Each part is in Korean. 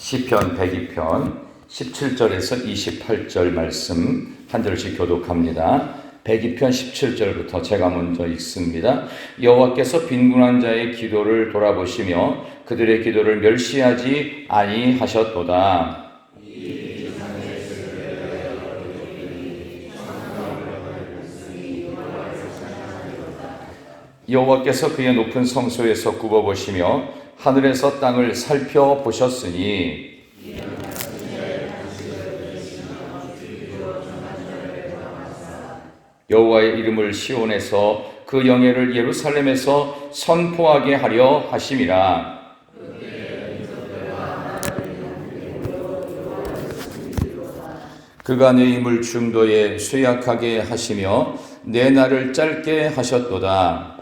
시편 102편 17절에서 28절 말씀 한 절씩 교독합니다. 102편 17절부터 제가 먼저 읽습니다. 여호와께서 빈곤한 자의 기도를 돌아보시며 그들의 기도를 멸시하지 아니하셨도다. 여호와께서 그의 높은 성소에서 굽어보시며 하늘에서 땅을 살펴보셨으니 여호와의 이름을 시온에서 그 영예를 예루살렘에서 선포하게 하려 하심이라. 그가 내 힘을 중도에 쇠약하게 하시며 내 날을 짧게 하셨도다.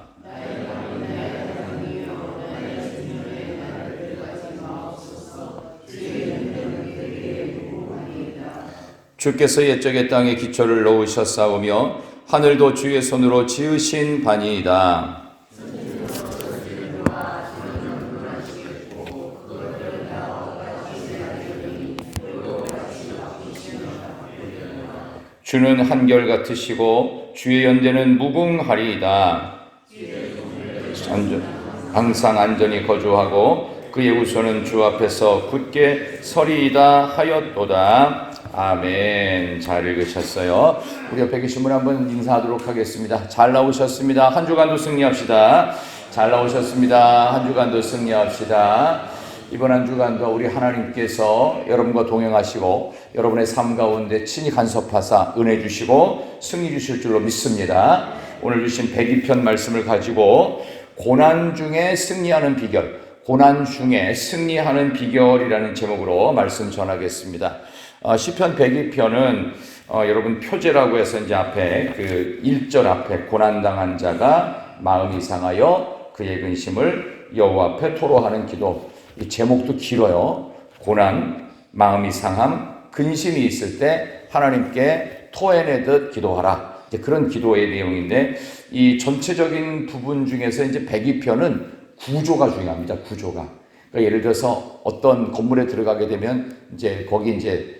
주께서 옛적의 땅에 기초를 놓으셨사오며 하늘도 주의 손으로 지으신 바니이다. 주는 한결같으시고 주의 연대는 무궁하리이다. 항상 안전히 거주하고 그의 우선은 주 앞에서 굳게 서리이다 하였도다. 아멘. 잘 읽으셨어요. 우리 옆에 계신 분 한번 인사하도록 하겠습니다. 잘 나오셨습니다. 한 주간도 승리합시다. 잘 나오셨습니다. 한 주간도 승리합시다. 이번 한 주간도 우리 하나님께서 여러분과 동행하시고 여러분의 삶 가운데 친히 간섭하사 은혜 주시고 승리 주실 줄로 믿습니다. 오늘 주신 102편 말씀을 가지고 고난 중에 승리하는 비결, 고난 중에 승리하는 비결이라는 제목으로 말씀 전하겠습니다. 시편 102편은 여러분 표제라고 해서 이제 앞에 그 1절 앞에 고난당한 자가 마음이 상하여 그의 근심을 여호와 앞에 토로하는 기도. 이 제목도 길어요. 고난, 마음이 상함, 근심이 있을 때 하나님께 토해내듯 기도하라. 이제 그런 기도의 내용인데 이 전체적인 부분 중에서 이제 102편은 구조가 중요합니다. 구조가. 그러니까 예를 들어서 어떤 건물에 들어가게 되면 이제 거기 이제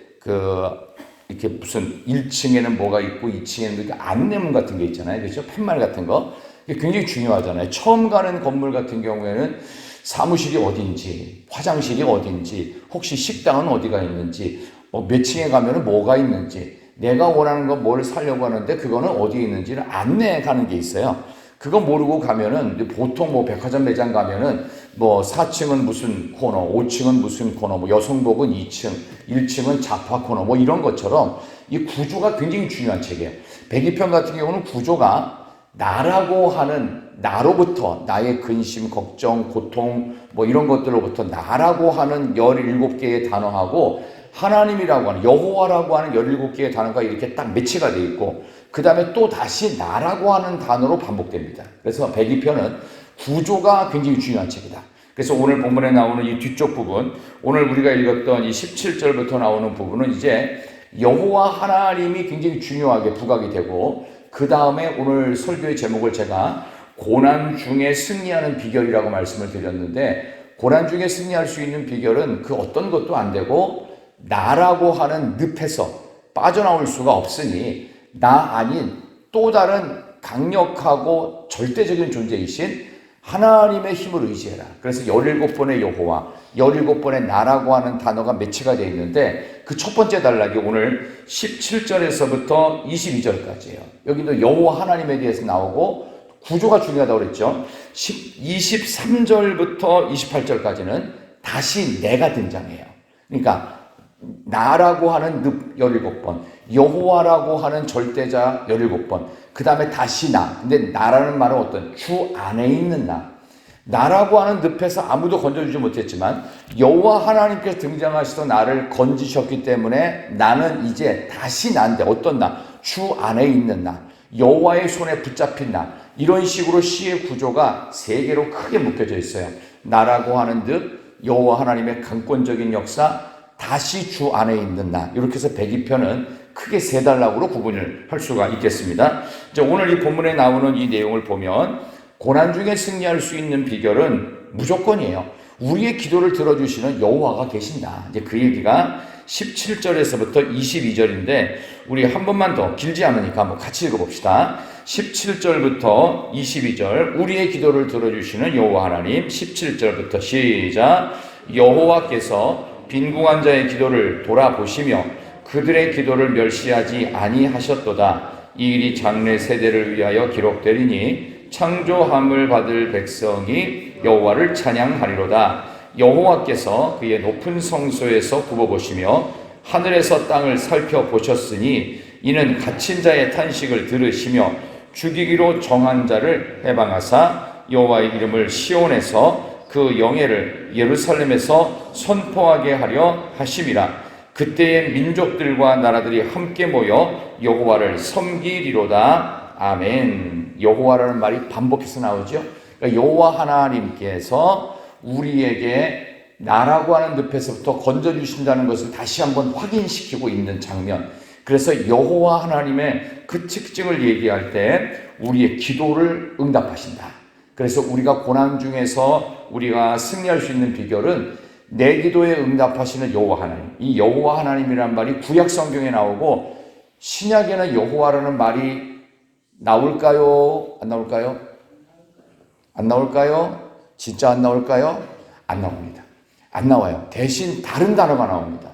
이렇게 무슨 1층에는 뭐가 있고 2층에는 이렇게 안내문 같은 게 있잖아요. 그렇죠? 팻말 같은 거. 이게 굉장히 중요하잖아요. 처음 가는 건물 같은 경우에는 사무실이 어딘지, 화장실이 어딘지, 혹시 식당은 어디가 있는지, 몇 층에 가면은 뭐가 있는지, 내가 원하는 거 뭘 사려고 하는데 그거는 어디에 있는지를 안내해 가는 게 있어요. 그거 모르고 가면은 보통 뭐 백화점 매장 가면은 뭐 4층은 무슨 코너, 5층은 무슨 코너, 뭐 여성복은 2층, 1층은 자파 코너 뭐 이런 것처럼 이 구조가 굉장히 중요한 책이에요. 102편 같은 경우는 구조가 나라고 하는 나로부터 나의 근심, 걱정, 고통 뭐 이런 것들로부터 나라고 하는 17개의 단어하고 하나님이라고 하는 여호와라고 하는 17개의 단어가 이렇게 딱 매치가 되어 있고 그 다음에 또 다시 나라고 하는 단어로 반복됩니다. 그래서 102편은 구조가 굉장히 중요한 책이다. 그래서 오늘 본문에 나오는 이 뒤쪽 부분, 오늘 우리가 읽었던 이 17절부터 나오는 부분은 이제 여호와 하나님이 굉장히 중요하게 부각이 되고 그 다음에 오늘 설교의 제목을 제가 고난 중에 승리하는 비결이라고 말씀을 드렸는데 고난 중에 승리할 수 있는 비결은 그 어떤 것도 안 되고 나라고 하는 늪에서 빠져나올 수가 없으니 나 아닌 또 다른 강력하고 절대적인 존재이신 하나님의 힘을 의지해라. 그래서 17번의 여호와, 17번의 나라고 하는 단어가 매치가 되어 있는데 그 첫 번째 단락이 오늘 17절에서부터 22절까지예요. 여기도 여호와 하나님에 대해서 나오고 구조가 중요하다고 그랬죠. 23절부터 28절까지는 다시 내가 등장해요. 그러니까 나라고 하는 늪 17번, 여호와라고 하는 절대자 17번, 그 다음에 다시 나. 근데 나라는 말은 어떤 주 안에 있는 나. 나라고 하는 늪에서 아무도 건져주지 못했지만 여호와 하나님께서 등장하셔서 나를 건지셨기 때문에 나는 이제 다시 나인데 어떤 나? 주 안에 있는 나. 여호와의 손에 붙잡힌 나. 이런 식으로 시의 구조가 세 개로 크게 묶여져 있어요. 나라고 하는 듯 여호와 하나님의 강권적인 역사, 다시 주 안에 있는 나. 이렇게 해서 102편은 크게 세 단락으로 구분을 할 수가 있겠습니다. 이제 오늘 이 본문에 나오는 이 내용을 보면 고난 중에 승리할 수 있는 비결은 무조건이에요. 우리의 기도를 들어주시는 여호와가 계신다. 이제 그 얘기가 17절에서부터 22절인데 우리 한 번만 더, 길지 않으니까 한번 같이 읽어봅시다. 17절부터 22절, 우리의 기도를 들어주시는 여호와 하나님. 17절부터 시작. 여호와께서 빈궁한 자의 기도를 돌아보시며 그들의 기도를 멸시하지 아니하셨도다. 이 일이 장래 세대를 위하여 기록되리니 창조함을 받을 백성이 여호와를 찬양하리로다. 여호와께서 그의 높은 성소에서 굽어보시며 하늘에서 땅을 살펴보셨으니 이는 갇힌 자의 탄식을 들으시며 죽이기로 정한 자를 해방하사 여호와의 이름을 시온에서 그 영예를 예루살렘에서 선포하게 하려 하심이라. 그때의 민족들과 나라들이 함께 모여 여호와를 섬기리로다. 아멘. 여호와라는 말이 반복해서 나오죠. 그러니까 여호와 하나님께서 우리에게 나라고 하는 늪에서부터 건져주신다는 것을 다시 한번 확인시키고 있는 장면. 그래서 여호와 하나님의 그 특징을 얘기할 때 우리의 기도를 응답하신다. 그래서 우리가 고난 중에서 우리가 승리할 수 있는 비결은 내 기도에 응답하시는 여호와 하나님. 이 여호와 하나님이란 말이 구약 성경에 나오고 신약에는 여호와라는 말이 나올까요? 안 나올까요? 안 나올까요? 진짜 안 나올까요? 안 나옵니다. 안 나와요. 대신 다른 단어가 나옵니다.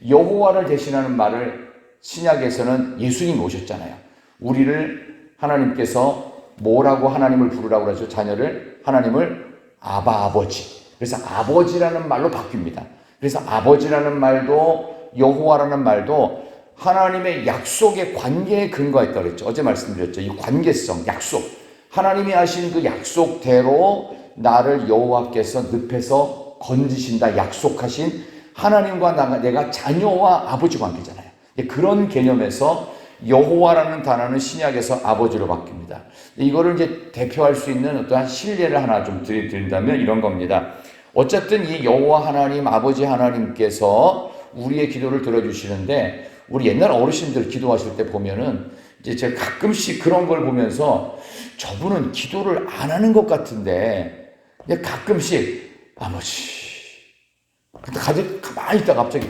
여호와를 대신하는 말을 신약에서는 예수님이 오셨잖아요. 우리를 하나님께서 뭐라고 하나님을 부르라고 그러죠? 자녀를 하나님을 아바 아버지. 그래서 아버지라는 말로 바뀝니다. 그래서 아버지라는 말도 여호와라는 말도 하나님의 약속의 관계에 근거했다고 그랬죠. 어제 말씀드렸죠. 이 관계성, 약속. 하나님이 하신 그 약속대로 나를 여호와께서 늪에서 건지신다 약속하신 하나님과 내가 자녀와 아버지 관계잖아요. 그런 개념에서 여호와라는 단어는 신약에서 아버지로 바뀝니다. 이거를 이제 대표할 수 있는 어떠한 신뢰를 하나 좀 드린다면 이런 겁니다. 어쨌든 이 여호와 하나님, 아버지 하나님께서 우리의 기도를 들어주시는데 우리 옛날 어르신들 기도하실 때 보면은 이제 제가 가끔씩 그런 걸 보면서 저분은 기도를 안 하는 것 같은데 가끔씩 아버지 근데 가만히 있다가 갑자기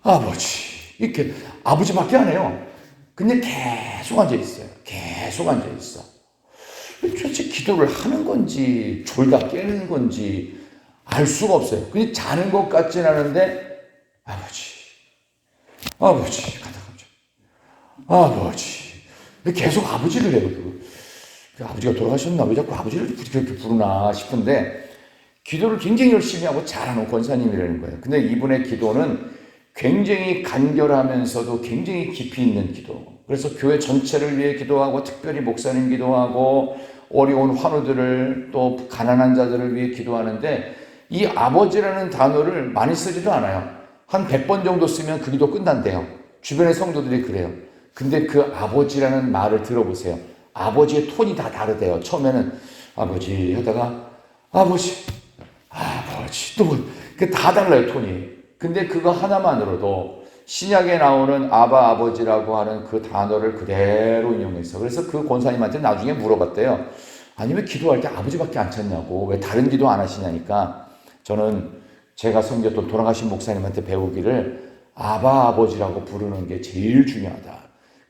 아버지 이렇게 아버지밖에 안 해요. 근데 계속 앉아 있어요. 계속 앉아 있어. 도대체 기도를 하는 건지 졸다 깨는 건지 알 수가 없어요. 그냥 자는 것 같진 않은데 아버지 가다 아버지 계속 아버지를 해요. 그 아버지가 돌아가셨나 왜 자꾸 아버지를 그렇게 부르나 싶은데 기도를 굉장히 열심히 하고 잘하는 권사님이라는 거예요. 근데 이분의 기도는 굉장히 간결하면서도 굉장히 깊이 있는 기도. 그래서 교회 전체를 위해 기도하고 특별히 목사님 기도하고 어려운 환우들을 또 가난한 자들을 위해 기도하는데 이 아버지라는 단어를 많이 쓰지도 않아요. 한 100번 정도 쓰면 그 기도 끝난대요. 주변의 성도들이 그래요. 근데 그 아버지라는 말을 들어보세요. 아버지의 톤이 다 다르대요. 처음에는 아버지 하다가 아버지 또 다 달라요 톤이. 근데 그거 하나만으로도 신약에 나오는 아바 아버지라고 하는 그 단어를 그대로 인용해서 그래서 그 권사님한테 나중에 물어봤대요. 아니 왜 기도할 때 아버지밖에 안 찾냐고 왜 다른 기도 안 하시냐니까 저는 제가 섬겼던 돌아가신 목사님한테 배우기를 아바 아버지라고 부르는 게 제일 중요하다.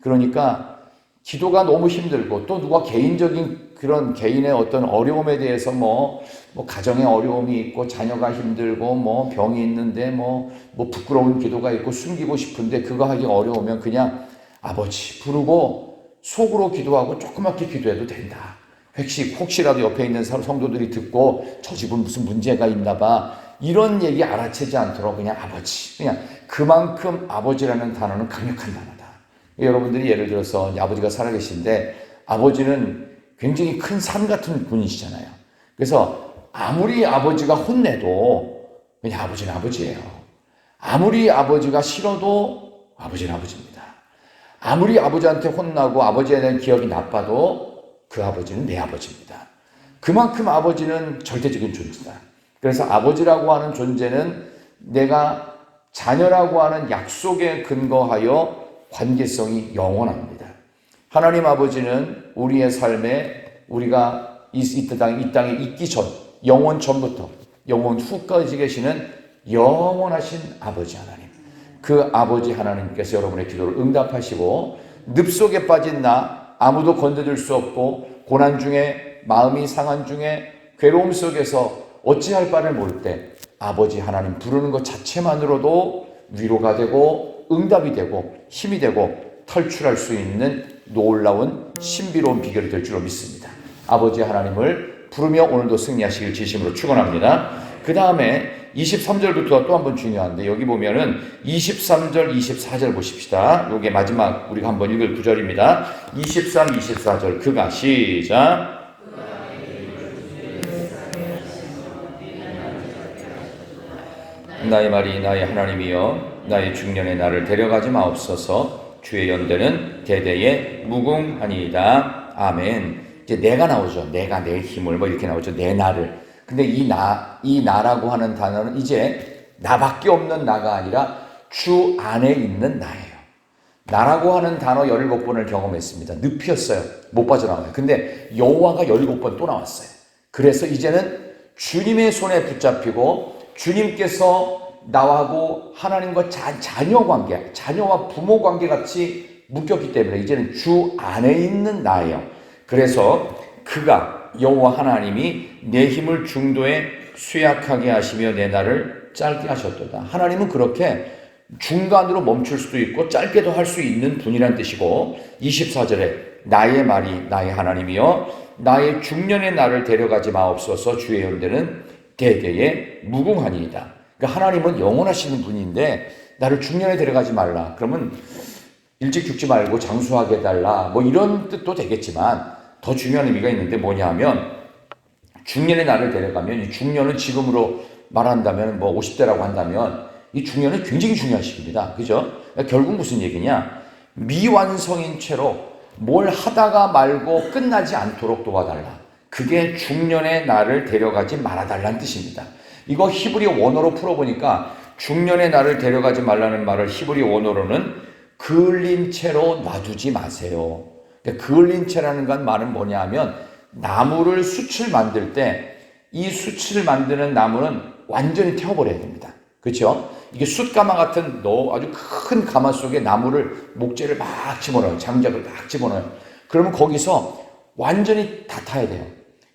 그러니까 기도가 너무 힘들고 또 누가 개인적인 그런 개인의 어떤 어려움에 대해서 뭐 가정에 어려움이 있고 자녀가 힘들고 뭐 병이 있는데 뭐 부끄러운 기도가 있고 숨기고 싶은데 그거 하기 어려우면 그냥 아버지 부르고 속으로 기도하고 조그맣게 기도해도 된다. 혹시라도 옆에 있는 성도들이 듣고 저 집은 무슨 문제가 있나 봐 이런 얘기 알아채지 않도록 그냥 아버지 그냥 그만큼 아버지라는 단어는 강력한 단어다. 여러분들이 예를 들어서 아버지가 살아계신데 아버지는 굉장히 큰 산 같은 분이시잖아요. 그래서 아무리 아버지가 혼내도 그냥 아버지는 아버지예요. 아무리 아버지가 싫어도 아버지는 아버지입니다. 아무리 아버지한테 혼나고 아버지에 대한 기억이 나빠도 그 아버지는 내 아버지입니다. 그만큼 아버지는 절대적인 존재다. 그래서 아버지라고 하는 존재는 내가 자녀라고 하는 약속에 근거하여 관계성이 영원합니다. 하나님 아버지는 우리의 삶에 우리가 이 땅에 있기 전, 영원 전부터 영원 후까지 계시는 영원하신 아버지 하나님, 그 아버지 하나님께서 여러분의 기도를 응답하시고 늪속에 빠진 나, 아무도 건져줄 수 없고 고난 중에, 마음이 상한 중에, 괴로움 속에서 어찌할 바를 모를 때 아버지 하나님 부르는 것 자체만으로도 위로가 되고 응답이 되고 힘이 되고 탈출할 수 있는 놀라운 신비로운 비결이 될 줄로 믿습니다. 아버지 하나님을 부르며 오늘도 승리하시길 진심으로 축원합니다. 그 다음에 23절부터 또 한 번 중요한데, 여기 보면은 23절, 24절 보십시다. 요게 마지막 우리가 한번 읽을 구절입니다. 23, 24절 그가 시작. 나의 말이 나의 하나님이여 나의 중년에 나를 데려가지 마옵소서. 주의 연대는 대대에 무궁하니이다. 아멘. 이제 내가 나오죠. 내가, 내 힘을 뭐 이렇게 나오죠. 내 나를. 근데 이 나라고 하는 단어는 이제 나밖에 없는 나가 아니라 주 안에 있는 나예요. 나라고 하는 단어 17번을 경험했습니다. 늪이었어요. 못 빠져나와요. 근데 여호와가 17번 또 나왔어요. 그래서 이제는 주님의 손에 붙잡히고 주님께서 나하고 하나님과 자녀 관계, 자녀와 부모 관계 같이 묶였기 때문에 이제는 주 안에 있는 나예요. 그래서 그가, 여호와 하나님이 내 힘을 중도에 쇠약하게 하시며 내 날을 짧게 하셨도다. 하나님은 그렇게 중간으로 멈출 수도 있고 짧게도 할 수 있는 분이란 뜻이고, 24절에 나의 말이 나의 하나님이여 나의 중년의 날을 데려가지 마옵소서. 주의 연대는 대대에 무궁하니이다. 그러니까 하나님은 영원하시는 분인데 나를 중년에 데려가지 말라. 그러면 일찍 죽지 말고 장수하게 해달라. 뭐 이런 뜻도 되겠지만 더 중요한 의미가 있는데 뭐냐 하면, 중년의 나를 데려가면, 이 중년은 지금으로 말한다면 뭐 50대라고 한다면 이 중년은 굉장히 중요한 시기입니다. 그죠? 결국 무슨 얘기냐? 미완성인 채로 뭘 하다가 말고 끝나지 않도록 도와달라. 그게 중년의 나를 데려가지 말아달라는 뜻입니다. 이거 히브리 원어로 풀어보니까 중년의 나를 데려가지 말라는 말을 히브리 원어로는 그을린 채로 놔두지 마세요. 그을린 채라는 건 말은 뭐냐 하면, 나무를 숯을 만들 때 이 숯을 만드는 나무는 완전히 태워버려야 됩니다. 그렇죠? 이게 숯가마 같은 아주 큰 가마 속에 나무를, 목재를 막 집어넣어요. 장작을 막 집어넣어요. 그러면 거기서 완전히 다 타야 돼요.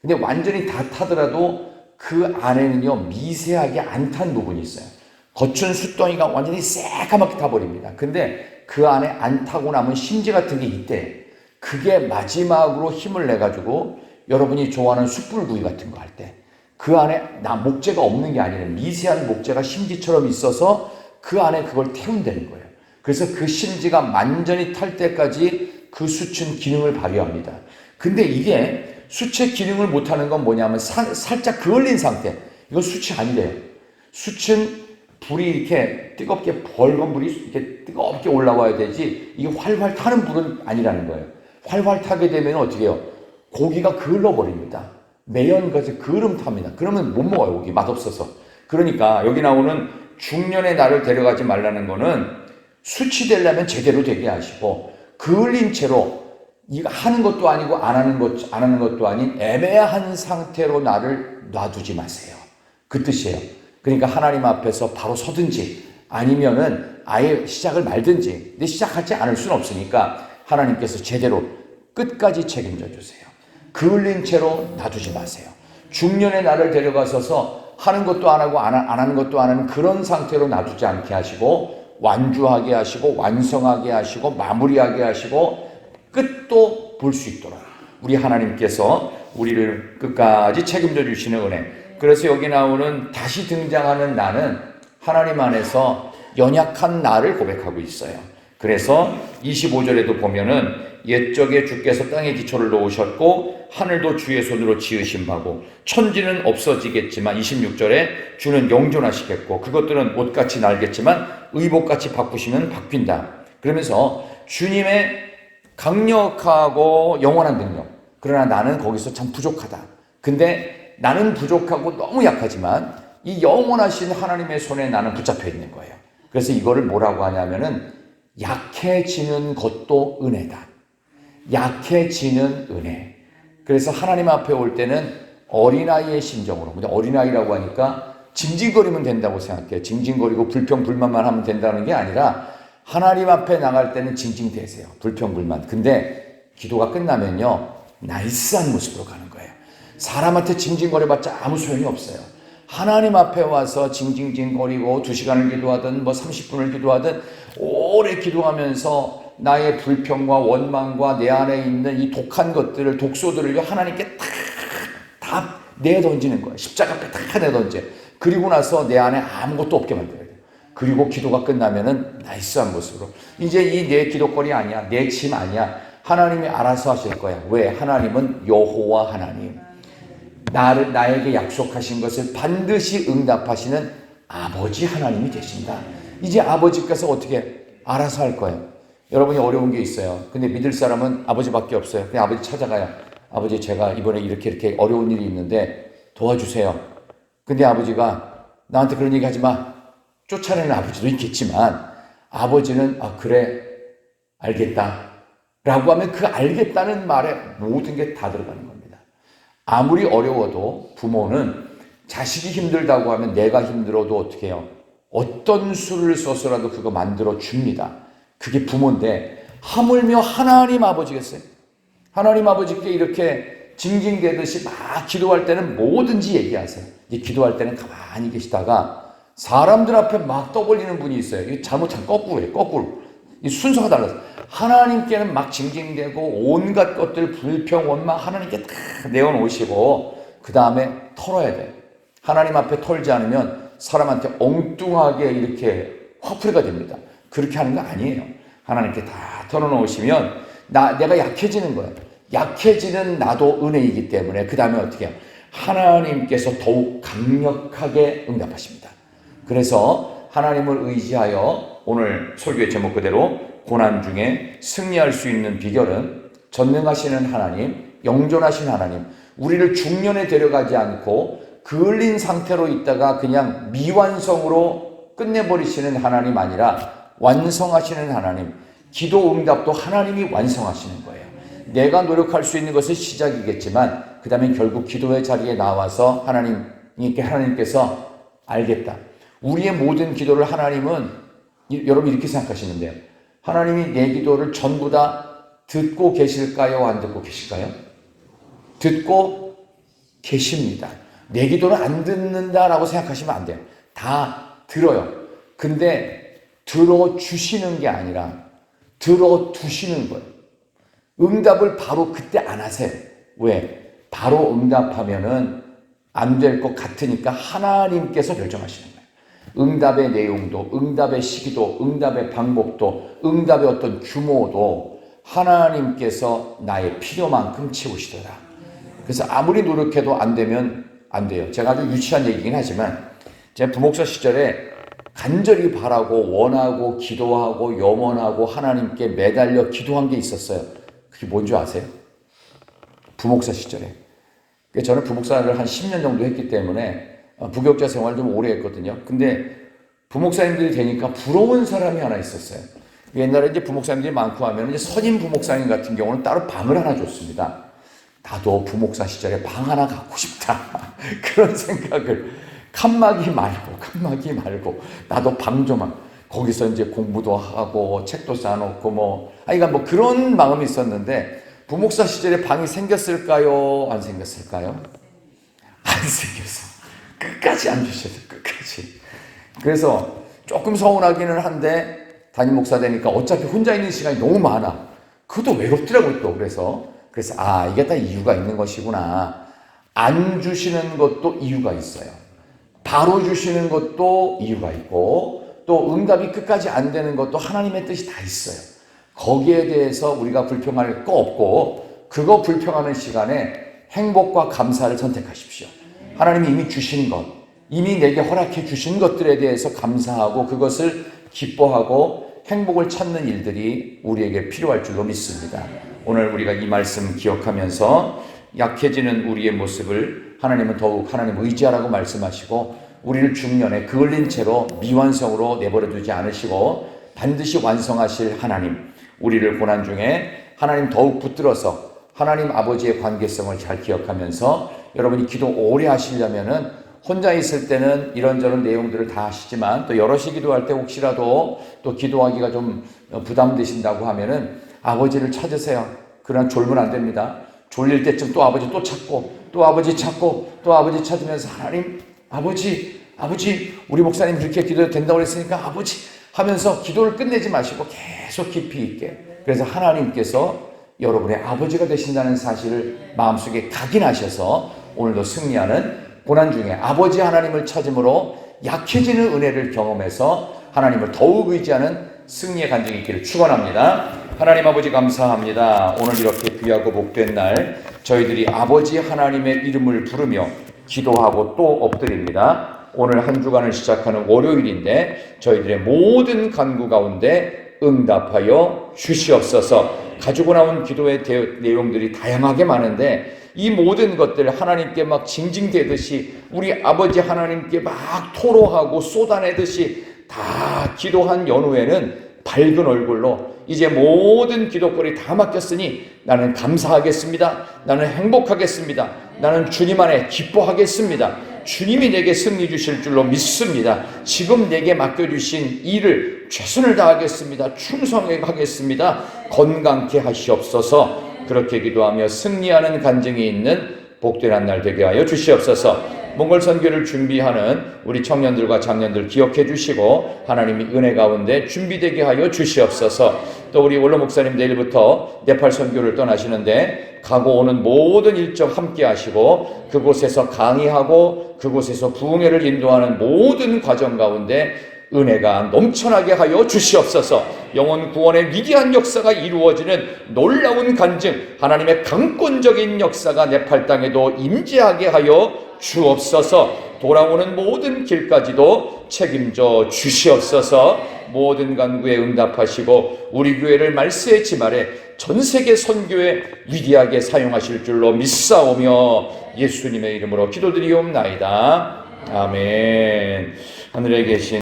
근데 완전히 다 타더라도 그 안에는요 미세하게 안 탄 부분이 있어요. 겉은 숯덩이가 완전히 새까맣게 타버립니다. 근데 그 안에 안 타고 남은 심지 같은 게 있대. 그게 마지막으로 힘을 내가지고 여러분이 좋아하는 숯불구이 같은 거 할 때 그 안에 목재가 없는 게 아니라 미세한 목재가 심지처럼 있어서 그 안에 그걸 태운다는 거예요. 그래서 그 심지가 완전히 탈 때까지 그 숯은 기능을 발휘합니다. 근데 이게 숯의 기능을 못하는 건 뭐냐면 살짝 그을린 상태. 이건 숯이 아니래요. 숯은 불이 이렇게 뜨겁게, 벌건 불이 이렇게 뜨겁게 올라와야 되지, 이게 활활 타는 불은 아니라는 거예요. 활활 타게 되면 어떻게 해요? 고기가 그을러버립니다. 매연같이 그을음 탑니다. 그러면 못 먹어요. 고기 맛없어서. 그러니까 여기 나오는 중년의 나를 데려가지 말라는 거는 숯이 되려면 제대로 되게 하시고, 그을린 채로 이거 하는 것도 아니고 안 하는 것도 아닌 애매한 상태로 나를 놔두지 마세요. 그 뜻이에요. 그러니까 하나님 앞에서 바로 서든지 아니면은 아예 시작을 말든지, 근데 시작하지 않을 수는 없으니까 하나님께서 제대로 끝까지 책임져 주세요. 그을린 채로 놔두지 마세요. 중년의 나를 데려가셔서 하는 것도 안 하고 안 하는 것도 안 하는 그런 상태로 놔두지 않게 하시고, 완주하게 하시고 완성하게 하시고 마무리하게 하시고 끝도 볼 수 있도록 우리 하나님께서 우리를 끝까지 책임져 주시는 은혜. 그래서 여기 나오는 다시 등장하는 나는 하나님 안에서 연약한 나를 고백하고 있어요. 그래서 25절에도 보면은 옛적에 주께서 땅에 기초를 놓으셨고 하늘도 주의 손으로 지으신 바고 천지는 없어지겠지만 26절에 주는 영존하시겠고 그것들은 옷같이 날겠지만 의복같이 바꾸시면 바뀐다. 그러면서 주님의 강력하고 영원한 능력, 그러나 나는 거기서 참 부족하다. 근데 나는 부족하고 너무 약하지만 이 영원하신 하나님의 손에 나는 붙잡혀 있는 거예요. 그래서 이거를 뭐라고 하냐면은 약해지는 것도 은혜다. 약해지는 은혜. 그래서 하나님 앞에 올 때는 어린아이의 심정으로, 근데 어린아이라고 하니까 징징거리면 된다고 생각해요. 징징거리고 불평불만만 하면 된다는 게 아니라 하나님 앞에 나갈 때는 징징대세요. 불평불만. 근데 기도가 끝나면요, 나이스한 모습으로 가는 거예요. 사람한테 징징거려봤자 아무 소용이 없어요. 하나님 앞에 와서 징징징거리고 2시간을 기도하든 뭐 30분을 기도하든 오래 기도하면서 나의 불평과 원망과 내 안에 있는 이 독한 것들을, 독소들을 하나님께 다 내던지는 거예요. 십자가 앞에 다 내던져. 그리고 나서 내 안에 아무것도 없게 만들어야 돼요. 그리고 기도가 끝나면은 나이스한 모습으로, 이제 이 내 기도거리 아니야, 내 짐 아니야, 하나님이 알아서 하실 거야. 왜? 하나님은 여호와 하나님, 나에게 약속하신 것을 반드시 응답하시는 아버지 하나님이 되신다. 이제 아버지께서 어떻게 알아서 할 거예요. 여러분이 어려운 게 있어요. 근데 믿을 사람은 아버지밖에 없어요. 그냥 아버지 찾아가요. 아버지, 제가 이번에 이렇게 어려운 일이 있는데 도와주세요. 근데 아버지가 나한테 그런 얘기 하지 마, 쫓아내는 아버지도 있겠지만, 아버지는 그래, 알겠다 라고 하면 그 알겠다는 말에 모든 게 다 들어가는 겁니다. 아무리 어려워도 부모는 자식이 힘들다고 하면 내가 힘들어도 어떻게 해요? 어떤 수를 써서라도 그거 만들어 줍니다. 그게 부모인데, 하물며 하나님 아버지겠어요? 하나님 아버지께 이렇게 징징대듯이 막 기도할 때는 뭐든지 얘기하세요. 이제 기도할 때는 가만히 계시다가 사람들 앞에 막 떠벌리는 분이 있어요. 이게 잘못하면 거꾸로예요. 거꾸로. 이 순서가 달라서 하나님께는 막 징징대고 온갖 것들, 불평, 원망 하나님께 다 내어놓으시고 그 다음에 털어야 돼요. 하나님 앞에 털지 않으면 사람한테 엉뚱하게 이렇게 화풀이가 됩니다. 그렇게 하는 거 아니에요. 하나님께 다 털어놓으시면 내가 약해지는 거예요. 약해지는 나도 은혜이기 때문에 그 다음에 어떻게 해요? 하나님께서 더욱 강력하게 응답하십니다. 그래서 하나님을 의지하여 오늘 설교의 제목 그대로 고난 중에 승리할 수 있는 비결은 전능하시는 하나님, 영존하신 하나님, 우리를 중년에 데려가지 않고 그을린 상태로 있다가 그냥 미완성으로 끝내버리시는 하나님 아니라 완성하시는 하나님, 기도 응답도 하나님이 완성하시는 거예요. 내가 노력할 수 있는 것은 시작이겠지만 그 다음에 결국 기도의 자리에 나와서 하나님께서 알겠다. 우리의 모든 기도를 하나님은, 여러분 이렇게 생각하시면 돼요. 하나님이 내 기도를 전부 다 듣고 계실까요? 안 듣고 계실까요? 듣고 계십니다. 내 기도를 안 듣는다라고 생각하시면 안 돼요. 다 들어요. 근데 들어주시는 게 아니라 들어두시는 거예요. 응답을 바로 그때 안 하세요. 왜? 바로 응답하면은 안 될 것 같으니까 하나님께서 결정하시는 거예요. 응답의 내용도, 응답의 시기도, 응답의 방법도, 응답의 어떤 규모도 하나님께서 나의 필요만큼 채우시더라. 그래서 아무리 노력해도 안 되면 안 돼요. 제가 아주 유치한 얘기긴 하지만 제가 부목사 시절에 간절히 바라고 원하고 기도하고 염원하고 하나님께 매달려 기도한 게 있었어요. 그게 뭔지 아세요? 부목사 시절에. 저는 부목사를 한 10년 정도 했기 때문에 부교육자 생활을 좀 오래 했거든요. 근데 부목사님들이 되니까 부러운 사람이 하나 있었어요. 옛날에 이제 부목사님들이 많고 하면 이제 선임 부목사님 같은 경우는 따로 방을 하나 줬습니다. 나도 부목사 시절에 방 하나 갖고 싶다. 그런 생각을 칸막이 말고 나도 방 좀 거기서 이제 공부도 하고 책도 쌓아놓고 그러니까 그런 마음이 있었는데 부목사 시절에 방이 생겼을까요? 안 생겼을까요? 안 생겼어. 끝까지 안 주셔서 끝까지. 그래서 조금 서운하기는 한데 담임 목사 되니까 어차피 혼자 있는 시간이 너무 많아. 그것도 외롭더라고요 또. 그래서 이게 다 이유가 있는 것이구나. 안 주시는 것도 이유가 있어요. 바로 주시는 것도 이유가 있고 또 응답이 끝까지 안 되는 것도 하나님의 뜻이 다 있어요. 거기에 대해서 우리가 불평할 거 없고 그거 불평하는 시간에 행복과 감사를 선택하십시오. 하나님이 이미 주신 것, 이미 내게 허락해 주신 것들에 대해서 감사하고 그것을 기뻐하고 행복을 찾는 일들이 우리에게 필요할 줄로 믿습니다. 오늘 우리가 이 말씀 기억하면서 약해지는 우리의 모습을 하나님은 더욱 하나님 의지하라고 말씀하시고 우리를 중년에 그을린 채로 미완성으로 내버려 두지 않으시고 반드시 완성하실 하나님, 우리를 고난 중에 하나님 더욱 붙들어서 하나님 아버지의 관계성을 잘 기억하면서 여러분이 기도 오래 하시려면은 혼자 있을 때는 이런저런 내용들을 다 하시지만 또 여럿이 기도할 때 혹시라도 또 기도하기가 좀 부담되신다고 하면은 아버지를 찾으세요. 그러나 졸면 안 됩니다. 졸릴 때쯤 또 아버지 또 찾고 또 아버지 찾고 또 아버지 찾으면서 하나님, 아버지 우리 목사님 그렇게 기도해도 된다고 그랬으니까 아버지 하면서 기도를 끝내지 마시고 계속 깊이 있게. 그래서 하나님께서 여러분의 아버지가 되신다는 사실을 마음속에 각인하셔서 오늘도 승리하는 고난 중에 아버지 하나님을 찾음으로 약해지는 은혜를 경험해서 하나님을 더욱 의지하는 승리의 간증이 있기를 축원합니다. 하나님 아버지 감사합니다. 오늘 이렇게 귀하고 복된 날 저희들이 아버지 하나님의 이름을 부르며 기도하고 또 엎드립니다. 오늘 한 주간을 시작하는 월요일인데 저희들의 모든 간구 가운데 응답하여 주시옵소서. 가지고 나온 기도의 내용들이 다양하게 많은데 이 모든 것들 하나님께 막 징징대듯이 우리 아버지 하나님께 막 토로하고 쏟아내듯이 다 기도한 연후에는 밝은 얼굴로 이제 모든 기도거리 다 맡겼으니 나는 감사하겠습니다. 나는 행복하겠습니다. 나는 주님 안에 기뻐하겠습니다. 주님이 내게 승리 주실 줄로 믿습니다. 지금 내게 맡겨주신 일을 최선을 다하겠습니다. 충성해 가겠습니다. 건강케 하시옵소서. 그렇게 기도하며 승리하는 간증이 있는 복된 한 날 되게 하여 주시옵소서. 몽골 선교를 준비하는 우리 청년들과 장년들 기억해 주시고 하나님이 은혜 가운데 준비되게 하여 주시옵소서. 또 우리 원로 목사님 내일부터 네팔 선교를 떠나시는데 가고 오는 모든 일정 함께 하시고 그곳에서 강의하고 그곳에서 부흥회를 인도하는 모든 과정 가운데 은혜가 넘쳐나게 하여 주시옵소서. 영혼 구원의 위대한 역사가 이루어지는 놀라운 간증, 하나님의 강권적인 역사가 네팔 땅에도 임재하게 하여 주옵소서. 돌아오는 모든 길까지도 책임져 주시옵소서. 모든 간구에 응답하시고 우리 교회를 말세의 지말에 전 세계 선교에 위대하게 사용하실 줄로 믿사오며 예수님의 이름으로 기도드리옵나이다. 아멘. 하늘에 계신